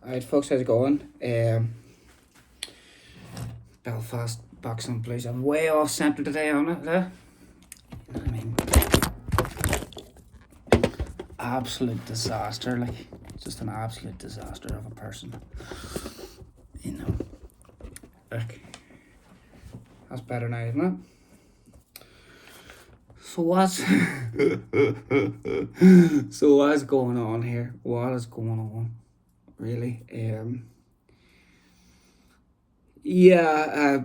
Alright, folks, how's it going? Belfast Boxing Blues. I'm way off centre today on it, there. You know what I mean? Absolute disaster, like, just an absolute disaster of a person. You know, like, that's better now, isn't it? So what's so what's going on here? What is going on? Really? Yeah,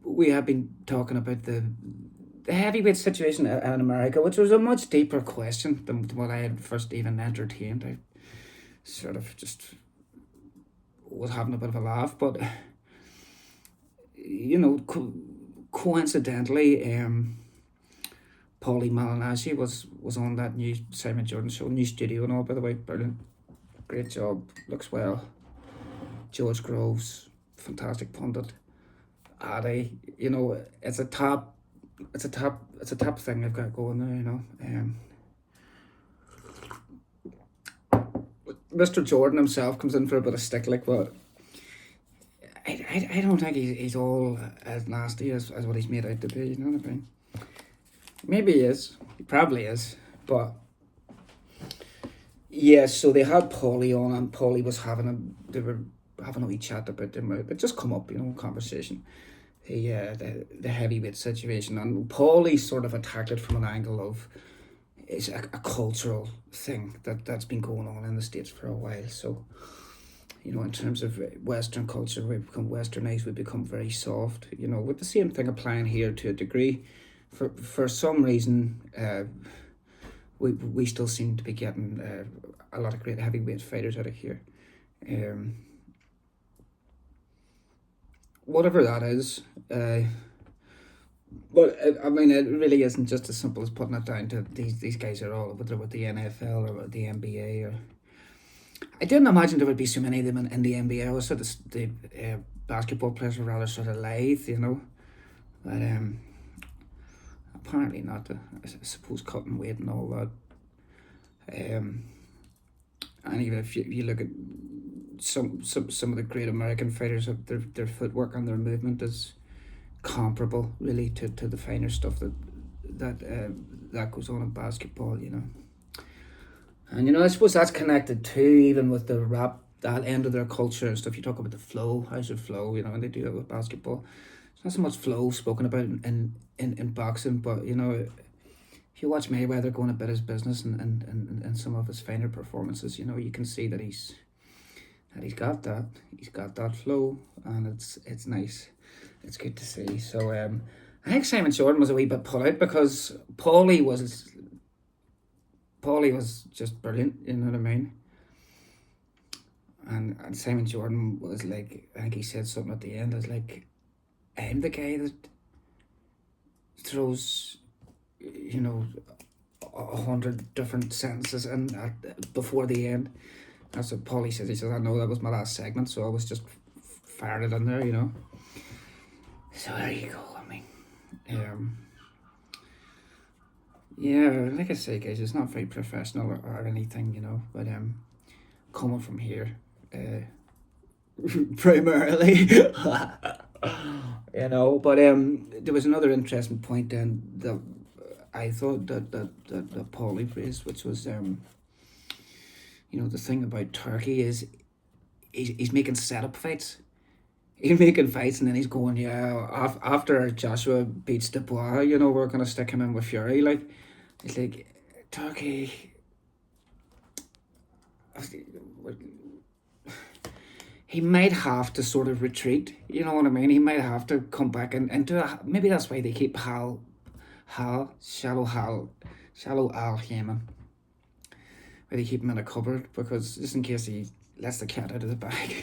we have been talking about the heavyweight situation in America, which was a much deeper question than what I had first even entertained. I sort of just was having a bit of a laugh, but coincidentally, Paulie Malignaggi was on that new Simon Jordan show, new studio and all. By the way, brilliant, great job, looks well. George Groves, fantastic pundit. Addy, it's a top thing they've got going there. Mr. Jordan himself comes in for a bit of stick, like, but I don't think he's all as nasty as what he's made out to be. You know what I mean? Maybe he is. He probably is. But yeah, so they had Paulie on, and Paulie was they were having a wee chat about them. It just come up, conversation. The heavyweight situation, and Paulie sort of attacked it from an angle of it's a cultural thing that's been going on in the States for a while. So, in terms of Western culture, we've become westernized, we've become very soft, with the same thing applying here to a degree. For some reason, we still seem to be getting a lot of great heavyweight fighters out of here. Whatever that is, but I mean, it really isn't just as simple as putting it down to these guys are all, whether with the NFL or with the NBA. Or I didn't imagine there would be so many of them in the NBA. I was sort of the basketball players were rather sort of lithe, but apparently not. I suppose cutting weight and all that. And even if you look at some of the great American fighters, their footwork and their movement is comparable, really, to the finer stuff that goes on in basketball. And I suppose that's connected too, even with the rap, that end of their culture and stuff. You talk about the flow, how's the flow, and they do that with basketball. There's not so much flow spoken about in boxing, but if you watch Mayweather going about his business and some of his finer performances, you can see that he's got that flow, and it's nice. It's good to see. So I think Simon Jordan was a wee bit put out because Paulie was just brilliant. You know what I mean? And Simon Jordan was like, I think he said something at the end. Is like, I'm the guy that throws, 100 different sentences in before the end. That's what Paulie says. He says, I know that was my last segment, so I was just firing it in there, So there you go. I mean, yeah, like I say, guys, it's not very professional or anything, but coming from here, primarily, but there was another interesting point then that I thought that Paulie raised, which was the thing about Turkey is he's making setup fights. He's making fights, and then he's going, yeah, after Joshua beats Dubois, we're going to stick him in with Fury. Like, it's like, Turkey, he might have to sort of retreat, you know what I mean? He might have to come back and do a, maybe that's why they keep Shallow Al Haman, where they keep him in a cupboard, because just in case he lets the cat out of the bag.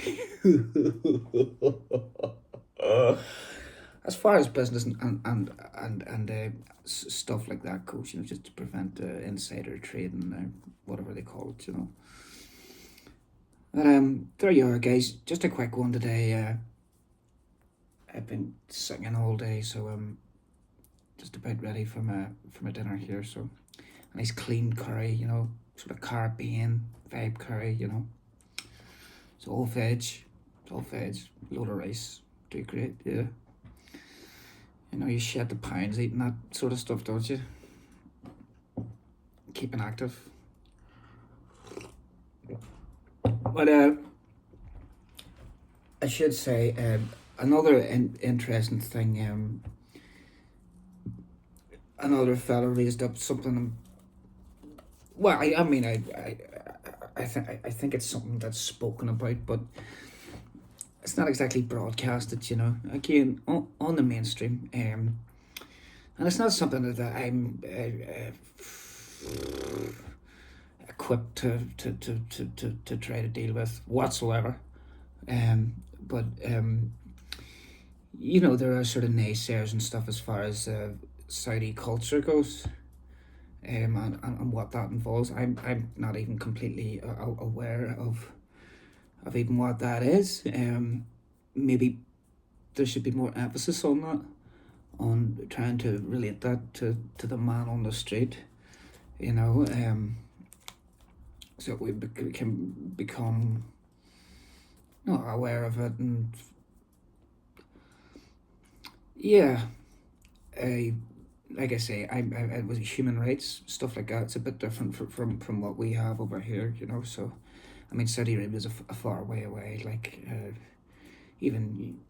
As far as business and stuff like that goes, just to prevent insider trading, whatever they call it, But there you are, guys. Just a quick one today. I've been singing all day, so I'm just about ready for my dinner here. So a nice clean curry, sort of Caribbean vibe curry, It's all veg. It's all veg. Load of rice. Do great, yeah. You know, you shed the pounds eating that sort of stuff, don't you? Keeping active. But I should say another interesting thing. Another fella raised up something. Well, I mean, I think it's something that's spoken about, but it's not exactly broadcasted. You know, again on the mainstream, and it's not something that I'm equipped to try to deal with whatsoever. But you know, there are sort of naysayers and stuff as far as Saudi culture goes, and what that involves. I'm not even completely aware of even what that is. Maybe there should be more emphasis on that, on trying to relate that to the man on the street, you know, so we can become, you know, aware of it. And yeah, I like I say, I was human rights stuff like that. It's a bit different from what we have over here, you know. So, I mean, Saudi Arabia is a far way away. Like, even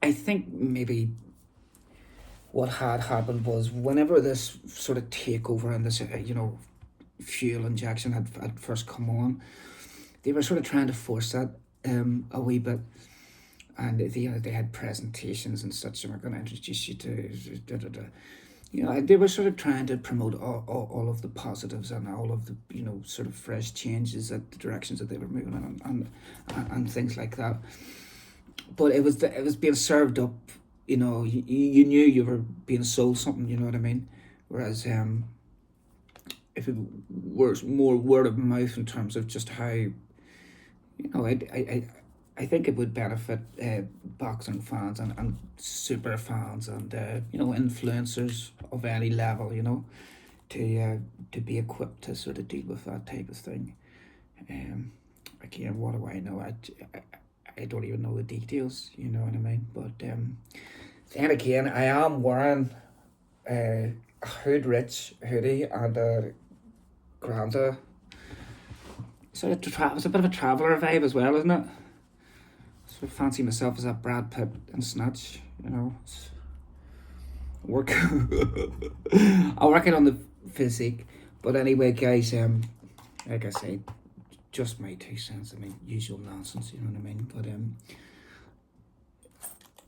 I think maybe what had happened was whenever this sort of takeover and this, you know, fuel injection had first come on, they were sort of trying to force that a wee bit. And they had presentations and such, and we're going to introduce you to da, da, da. You know, they were sort of trying to promote all of the positives and all of the, you know, sort of fresh changes at the directions that they were moving in, and things like that. But it was being served up, you know. You knew you were being sold something, you know what I mean. Whereas if it was more word of mouth in terms of just how, you know, I think it would benefit boxing fans and super fans and you know, influencers of any level, you know, to be equipped to sort of deal with that type of thing. Again, what do I know? I don't even know the details, you know what I mean. But then again, I am wearing a Hood Rich hoodie and a Granda. So it's a bit of a traveller vibe as well, isn't it? So I fancy myself as that Brad Pitt in Snatch, you know. Work I'll work it on the physique. But anyway, guys, like I say, just my 2 cents. I mean, usual nonsense, you know what I mean? But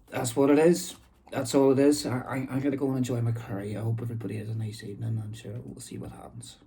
that's what it is. That's all it is. I'm gonna go and enjoy my curry. I hope everybody has a nice evening. I'm sure we'll see what happens.